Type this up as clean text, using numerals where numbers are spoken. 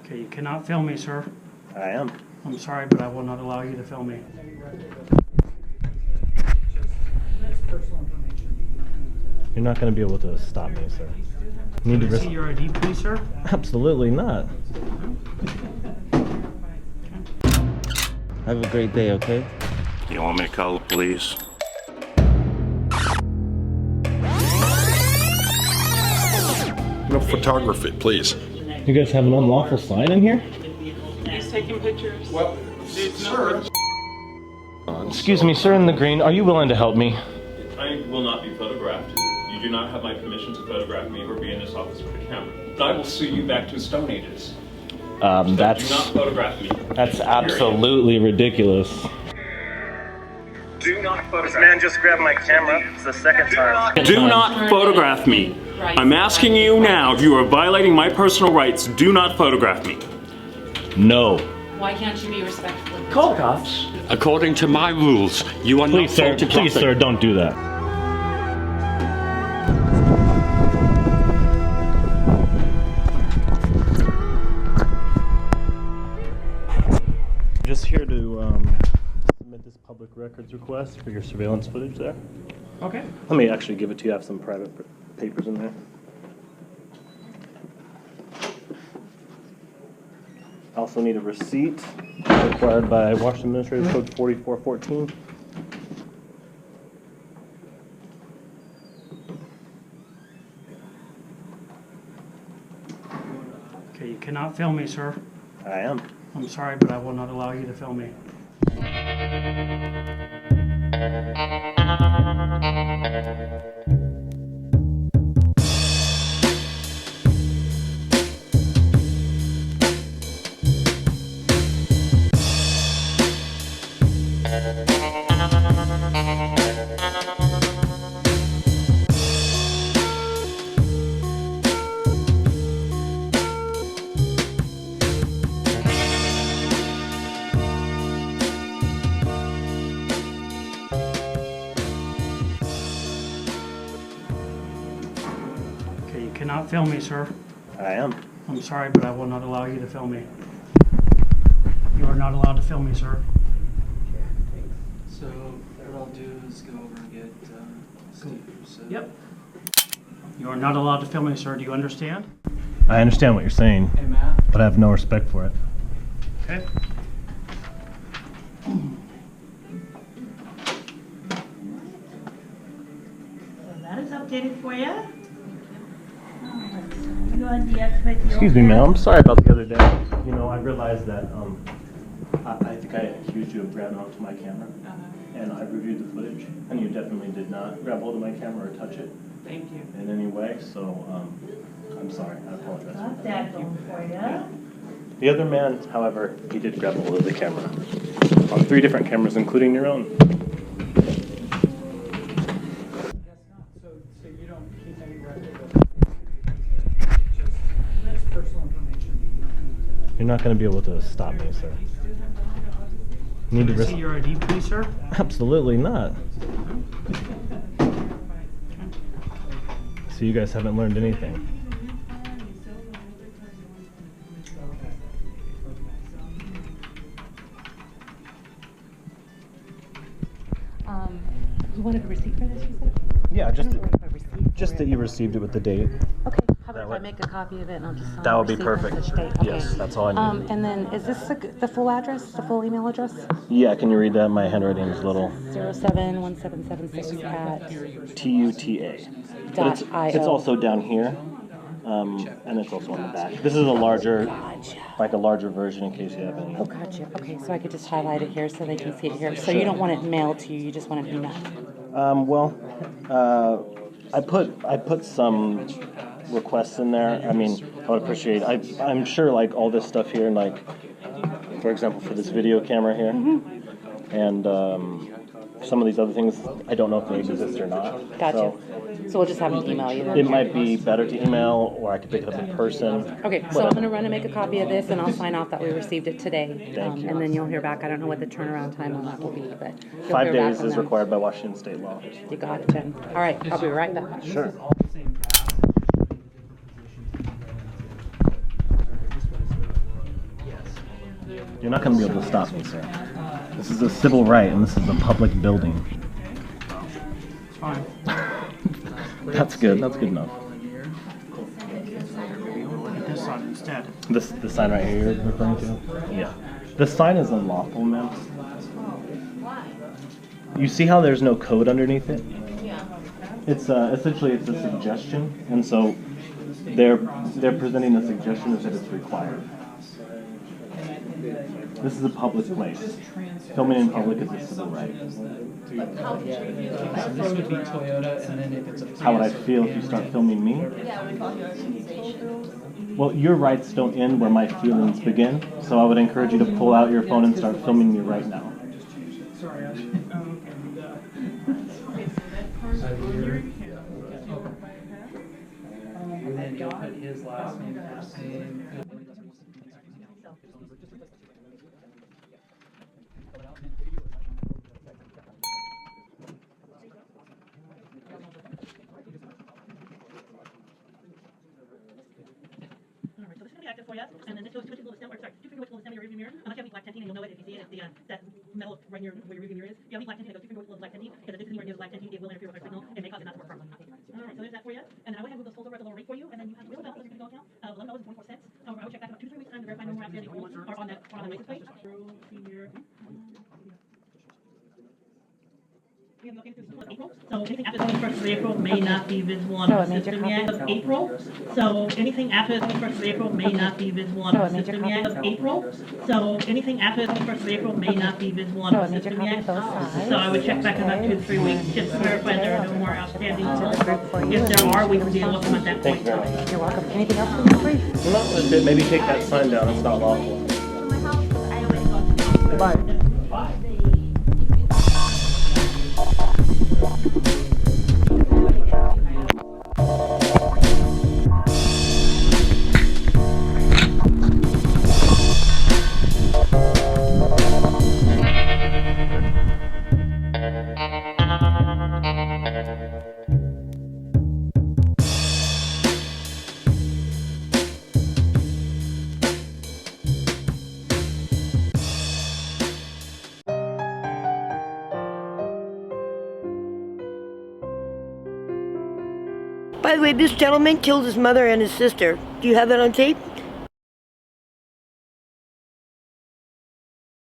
Okay, you cannot film me, sir. I am. I'm sorry, but I will not allow you to film me. You're not going to be able to stop me, sir. You need Can to I see your ID, please, sir? Absolutely not. Have a great day, okay? You want me to call the police? No photography, please. You guys have an unlawful sign in here? He's taking pictures. Well, sir. Excuse me, sir in the green, are you willing to help me? I will not be photographed. You do not have my permission to photograph me or be in this office with a camera. I will sue you back to Stone Ages. So do not photograph me. That's absolutely ridiculous. Do not photograph. This man just grabbed my camera. It's the second time. Do not photograph me. I'm asking you now, if you are violating my personal rights, do not photograph me. No. Why can't you be respectful? Call cops. According to my rules, you are Please, sir, please, sir, don't do that. Just here to submit this public records request for your surveillance footage there. Okay. Let me actually give it to you. I have some private papers in there. I also need a receipt required by Washington Administrative Code 4414. Okay, you cannot film me, sir. I am. I'm sorry, but I will not allow you to film me. Okay, you cannot film me, sir. I am. I'm sorry, but I will not allow you to film me. You are not allowed to film me, sir. So what I'll do is go over and get Steve. So. Yep. You are not allowed to film me, sir. Do you understand? I understand what you're saying, Hey Matt. but I have no respect for it. Okay. So that is updated for you. Excuse me, ma'am. I'm sorry about the other day. You know, I realized that I think I accused you of grabbing onto my camera, and I reviewed the footage, and you definitely did not grab hold of my camera or touch it. Thank you. In any way. So I'm sorry. I apologize. Got that going for you. The other man, however, he did grab hold of the camera on 3 different cameras, including your own. So you don't keep any record of just that's personal information. You're not going to be able to stop me, sir. You need Can to I see your ID, please, sir? Absolutely not. So you guys haven't learned anything. You wanted a receipt for this, you said? Yeah, just A receipt that you received it with the date. Okay, how about if I make a copy of it and I'll just sign That the would be receipt on perfect. such date? Yes, Okay. that's all I need. And then, is this the full address, the full email address? Yeah, can you read that? My handwriting is a little 071776 at TUTA. But it's also down here, and it's also on the back. This is a larger, like a larger version in case you have any. Oh, gotcha. Okay, so I could just highlight it here so they can see it here. So you don't want it mailed to you, you just want it emailed? Well, I put some requests in there. I mean, I would appreciate. I'm sure like all this stuff here, like for example for this video camera here, and some of these other things, I don't know if they exist or not. Gotcha. So we'll just have them email you then. It might be better to email, or I could pick it up in person. Okay, so I'm gonna run and make a copy of this, and I'll sign off that we received it today. Thank you. And then you'll hear back. I don't know what the turnaround time on that will be, but you'll 5 hear back days on is that. required by Washington state law. You got it, Jen. All right, I'll be right back. Sure. All the same path. You're not going to be able to stop me, sir. This is a civil right, and this is a public building. It's fine. That's good. That's good enough. Look at this sign instead. This sign right here you're referring to? Yeah. This sign is unlawful, ma'am. You see how there's no code underneath it? Yeah. It's essentially it's a suggestion, and so they're presenting the suggestion is that it's required. This is a public place. Filming in public is a civil right. So this would be Toyota, and then if it's a Prius, How would I feel if you start filming me? Well, your rights don't end where my feelings begin, so I would encourage you to pull out your phone and start filming me right now. Sorry, and then you'll put his last name first name. Active for you, and then this goes 2 inches below the stem, or sorry, 2 fingers below the stem of your rearview mirror. Unless you have any black tinting, and you'll know it if you see it. It's the that metal right near where your rearview mirror is. If you have any black tinting, it goes 2 fingers below the black tinting, because if this is anywhere near the black tinting, it will interfere with our signal and may cause it not to work properly. All right, so there's that for you. And then I would have moved those tolls over at the lower rate for you, and then you have the real balance of your go account of $11.44. However, I would check back in about 2 to 3 weeks time to verify no more outstanding tolls are on that license plate. We have no through April, so anything after the 21st of April may not be visible on the system yet. Of April, so anything after the 21st of April may not be visible on the system yet. Of April, so anything after the 21st of April may not be visible on the system yet. So I would check back in about 2 to 3 weeks just to verify there are no more outstanding tolls. If there are, we can deal with them at that point. You're welcome. Anything else for you, please? Well, that's it. Maybe take that sign down. It's not lawful. Bye. By the way, this gentleman killed his mother and his sister. Do you have that on tape?